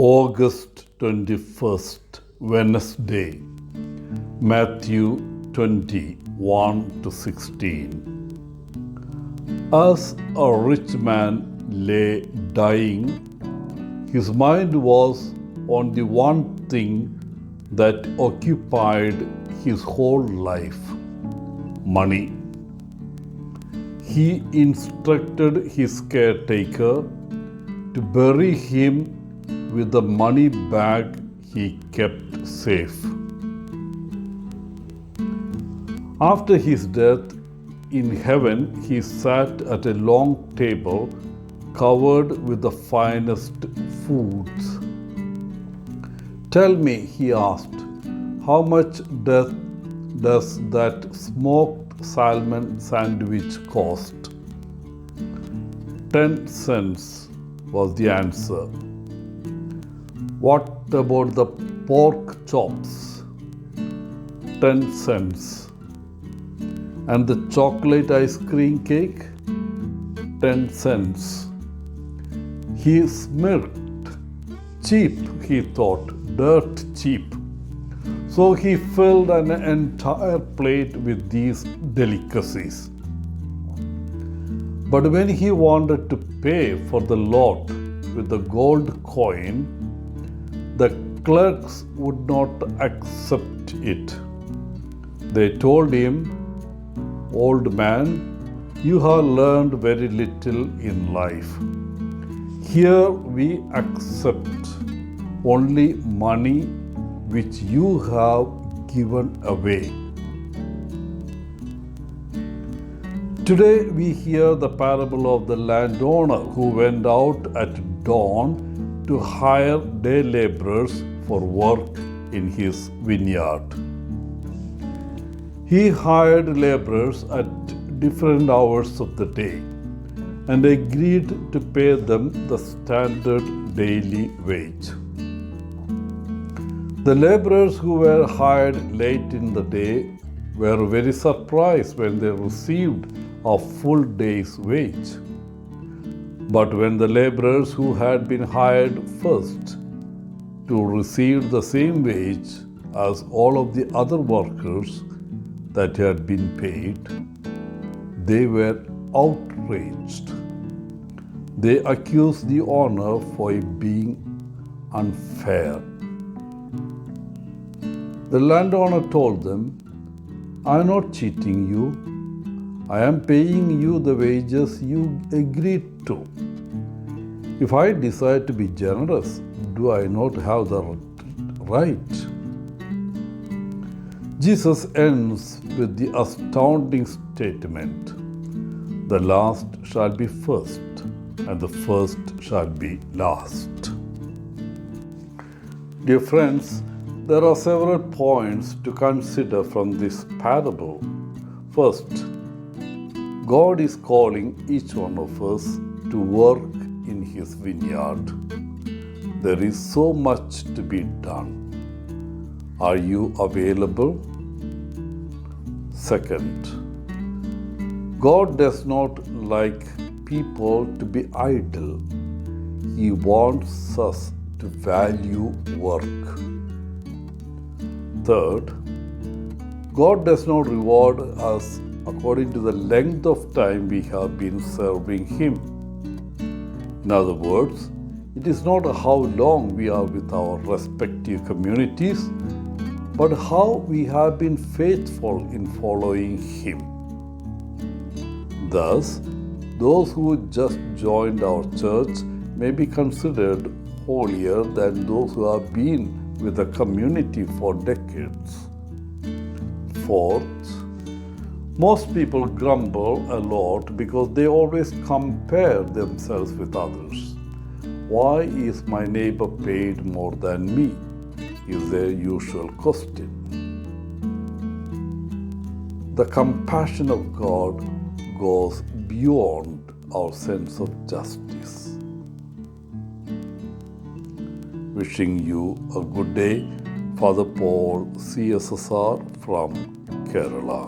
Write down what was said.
August 21st, Wednesday, Mathew 21 to 16. As a rich man lay dying, his mind was on the one thing that occupied his whole life: money. He instructed his caretaker to bury him with the money bag he kept safe. After his death, in heaven he sat at a long table covered with the finest foods. "Tell me," he asked, "how much does that smoked salmon sandwich cost?" 10 cents was the answer. "What about the pork chops?" 10 cents. "And the chocolate ice cream cake?" 10 cents. He smirked. Cheap, he thought, dirt cheap. So he filled an entire plate with these delicacies. But when he wanted to pay for the lot with the gold coin, the clerks would not accept it. They told him, "Old man, you have learned very little in life. Here we accept only money which you have given away." Today we hear the parable of the landowner who went out at dawn to hire day laborers for work in his vineyard. He hired laborers at different hours of the day and agreed to pay them the standard daily wage. The laborers who were hired late in the day were very surprised when they received a full day's wage. But when the laborers who had been hired first to receive the same wage as all of the other workers that had been paid, they were outraged. They accused the owner for being unfair. The landowner told them, "I am not cheating you. I am paying you the wages you agreed to. If I decide to be generous, do I not have the right?" Jesus ends with the astounding statement, "The last shall be first, and the first shall be last." Dear friends, there are several points to consider from this parable. First, God is calling each one of us to work in His vineyard. There is so much to be done. Are you available? Second, God does not like people to be idle. He wants us to value work. Third, God does not reward us according to the length of time we have been serving Him. In other words, it is not how long we are with our respective communities, but how we have been faithful in following Him. Thus, those who just joined our church may be considered holier than those who have been with the community for decades. Fourth, most people grumble a lot because they always compare themselves with others. "Why is my neighbor paid more than me?" is their usual question. The compassion of God goes beyond our sense of justice. Wishing you a good day. Father Paul, CSSR from Kerala.